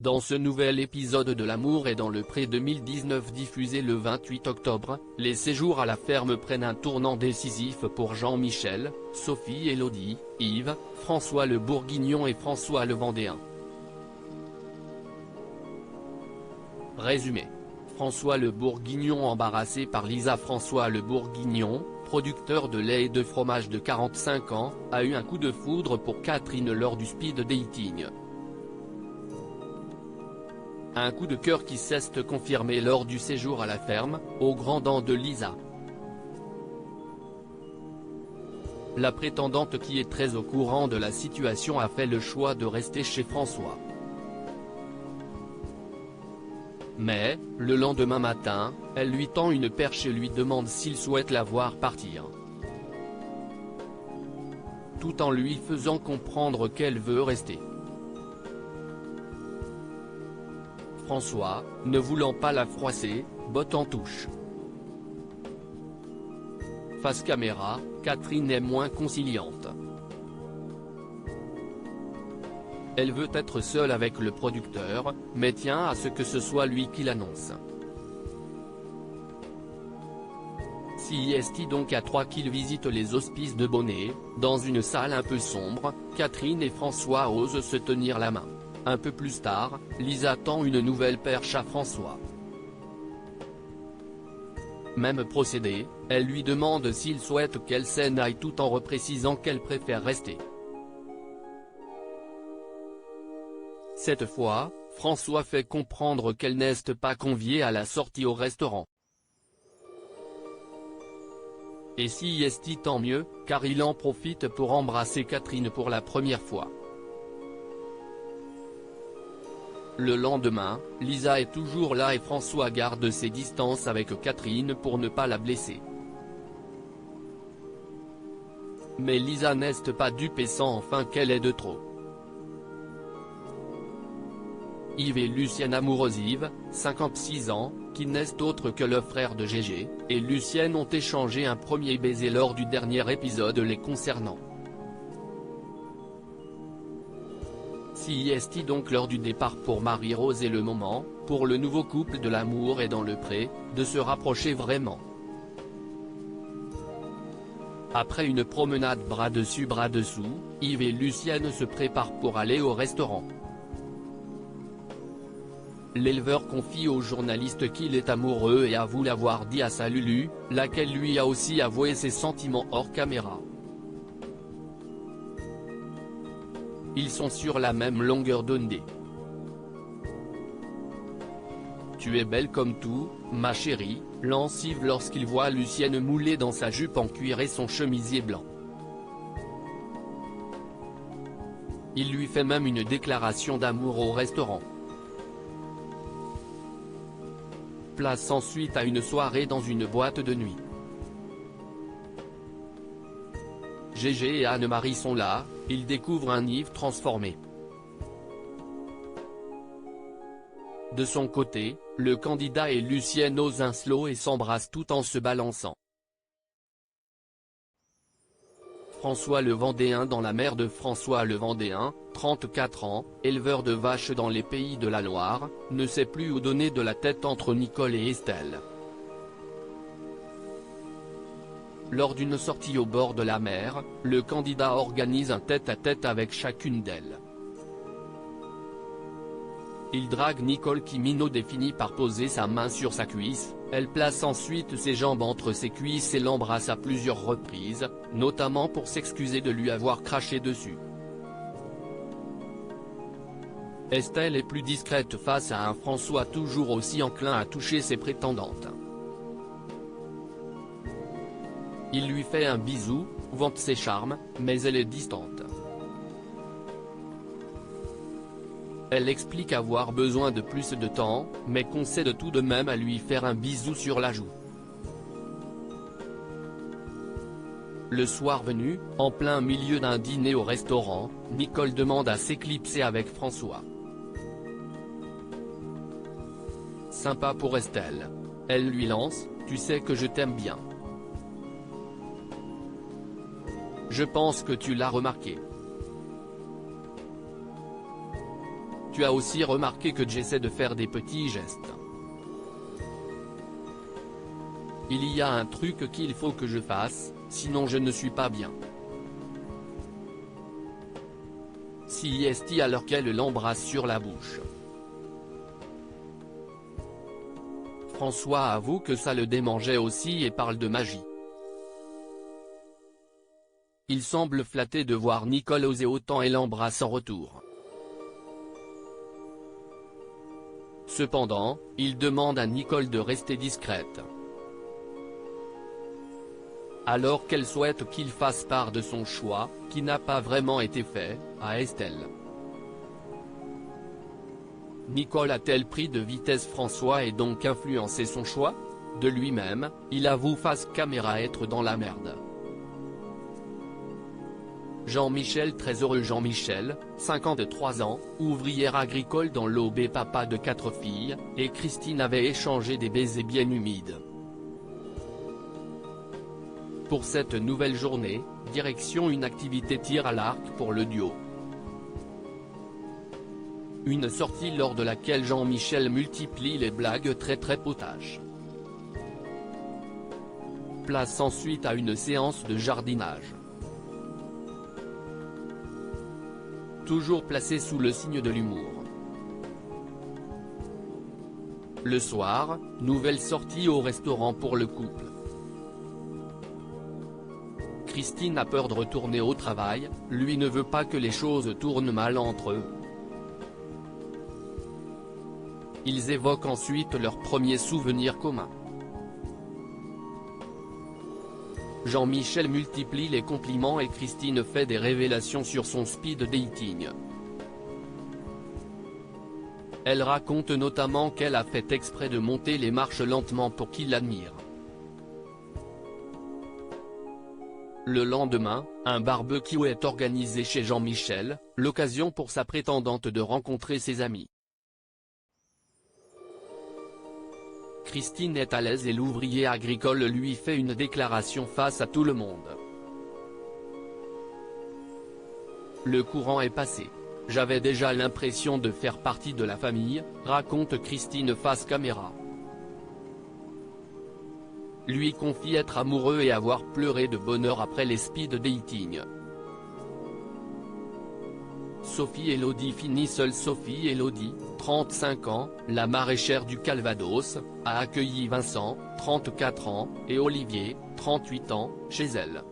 Dans ce nouvel épisode de L'amour est dans le pré 2019 diffusé le 28 octobre, les séjours à la ferme prennent un tournant décisif pour Jean-Michel, Sophie Élodie, Yves, François le Bourguignon et François le Vendéen. Résumé. François le Bourguignon embarrassé par Lisa. François le Bourguignon, producteur de lait et de fromage de 45 ans, a eu un coup de foudre pour Catherine lors du speed dating. Un coup de cœur qui s'est confirmé lors du séjour à la ferme, aux grandes dents de Lisa. La prétendante qui est très au courant de la situation a fait le choix de rester chez François. Mais, le lendemain matin, elle lui tend une perche et lui demande s'il souhaite la voir partir. Tout en lui faisant comprendre qu'elle veut rester. François, ne voulant pas la froisser, botte en touche. Face caméra, Catherine est moins conciliante. Elle veut être seule avec le producteur, mais tient à ce que ce soit lui qui l'annonce. Si est donc à 3 qu'ils visitent les hospices de Bonnet, dans une salle un peu sombre, Catherine et François osent se tenir la main. Un peu plus tard, Lisa tend une nouvelle perche à François. Même procédé, elle lui demande s'il souhaite qu'elle s'en aille tout en reprécisant qu'elle préfère rester. Cette fois, François fait comprendre qu'elle n'est pas conviée à la sortie au restaurant. Et si est tant mieux, car il en profite pour embrasser Catherine pour la première fois. Le lendemain, Lisa est toujours là et François garde ses distances avec Catherine pour ne pas la blesser. Mais Lisa n'est pas dupe et sent enfin qu'elle est de trop. Yves et Lucienne amoureux. Yves, 56 ans, qui n'est autre que le frère de Gégé, et Lucienne ont échangé un premier baiser lors du dernier épisode les concernant. Si est donc l'heure du départ pour Marie-Rose et le moment, pour le nouveau couple de L'amour est dans le pré, de se rapprocher vraiment. Après une promenade bras dessus bras dessous, Yves et Lucienne se préparent pour aller au restaurant. L'éleveur confie au journaliste qu'il est amoureux et avoue l'avoir dit à sa Lulu, laquelle lui a aussi avoué ses sentiments hors caméra. Ils sont sur la même longueur d'onde. Tu es belle comme tout, ma chérie, lance Yves lorsqu'il voit Lucienne moulée dans sa jupe en cuir et son chemisier blanc. Il lui fait même une déclaration d'amour au restaurant. Place ensuite à une soirée dans une boîte de nuit. Gégé et Anne-Marie sont là, ils découvrent un Yves transformé. De son côté, le candidat et Lucienne osent un slow et s'embrassent tout en se balançant. François le Vendéen dans la mère de François le Vendéen, 34 ans, éleveur de vaches dans les pays de la Loire, ne sait plus où donner de la tête entre Nicole et Estelle. Lors d'une sortie au bord de la mer, le candidat organise un tête-à-tête avec chacune d'elles. Il drague Nicole qui minaud et finit par poser sa main sur sa cuisse, elle place ensuite ses jambes entre ses cuisses et l'embrasse à plusieurs reprises, notamment pour s'excuser de lui avoir craché dessus. Estelle est plus discrète face à un François toujours aussi enclin à toucher ses prétendantes. Il lui fait un bisou, vante ses charmes, mais elle est distante. Elle explique avoir besoin de plus de temps, mais concède tout de même à lui faire un bisou sur la joue. Le soir venu, en plein milieu d'un dîner au restaurant, Nicole demande à s'éclipser avec François. Sympa pour Estelle. Elle lui lance, « Tu sais que je t'aime bien. Je pense que tu l'as remarqué. tu as aussi remarqué que j'essaie de faire des petits gestes. Il y a un truc qu'il faut que je fasse, sinon je ne suis pas bien. Si est alors qu'elle l'embrasse sur la bouche. François avoue que ça le démangeait aussi et parle de magie. Il semble flatté de voir Nicole oser autant et l'embrasse en retour. Cependant, il demande à Nicole de rester discrète. Alors qu'elle souhaite qu'il fasse part de son choix, qui n'a pas vraiment été fait, à Estelle. Nicole a-t-elle pris de vitesse François et donc influencé son choix? De lui-même, il avoue face caméra être dans la merde. Jean-Michel très heureux. Jean-Michel, 53 ans, ouvrière agricole dans l'Aube et papa de 4 filles, et Christine avaient échangé des baisers bien humides. Pour cette nouvelle journée, direction une activité tir à l'arc pour le duo. Une sortie lors de laquelle Jean-Michel multiplie les blagues très potaches. Place ensuite à une séance de jardinage. Toujours placé sous le signe de l'humour. Le soir, nouvelle sortie au restaurant pour le couple. Christine a peur de retourner au travail, lui ne veut pas que les choses tournent mal entre eux. Ils évoquent ensuite leurs premiers souvenirs communs. Jean-Michel multiplie les compliments et Christine fait des révélations sur son speed dating. Elle raconte notamment qu'elle a fait exprès de monter les marches lentement pour qu'il l'admire. Le lendemain, un barbecue est organisé chez Jean-Michel, l'occasion pour sa prétendante de rencontrer ses amis. Christine est à l'aise et l'ouvrier agricole lui fait une déclaration face à tout le monde. Le courant est passé. J'avais déjà l'impression de faire partie de la famille, raconte Christine face caméra. Lui confie être amoureux et avoir pleuré de bonheur après les speed dating. Sophie Elodie finit seule. Sophie Elodie, 35 ans, la maraîchère du Calvados, a accueilli Vincent, 34 ans, et Olivier, 38 ans, chez elle.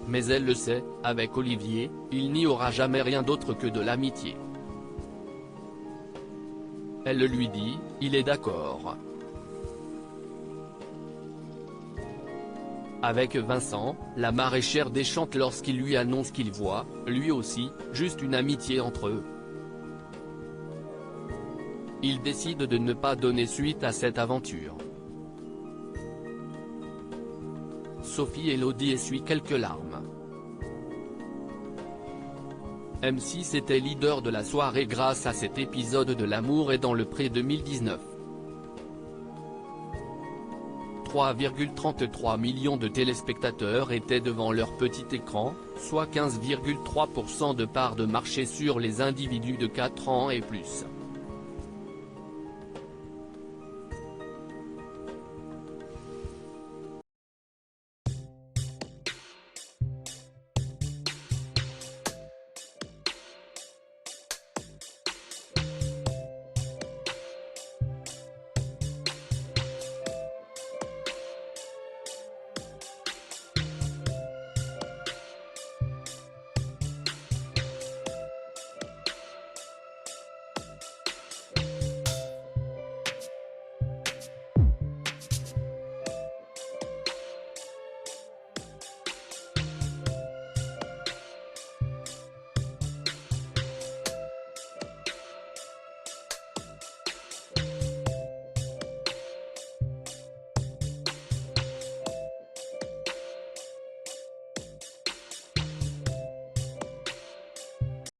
Mais elle le sait, avec Olivier, il n'y aura jamais rien d'autre que de l'amitié. Elle lui dit, il est d'accord. Avec Vincent, la maraîchère déchante lorsqu'il lui annonce qu'il voit, lui aussi, juste une amitié entre eux. Il décide de ne pas donner suite à cette aventure. Sophie Elodie essuie quelques larmes. M6 était leader de la soirée grâce à cet épisode de L'amour est dans le pré 2019. 3,33 millions de téléspectateurs étaient devant leur petit écran, soit 15,3% de part de marché sur les individus de 4 ans et plus.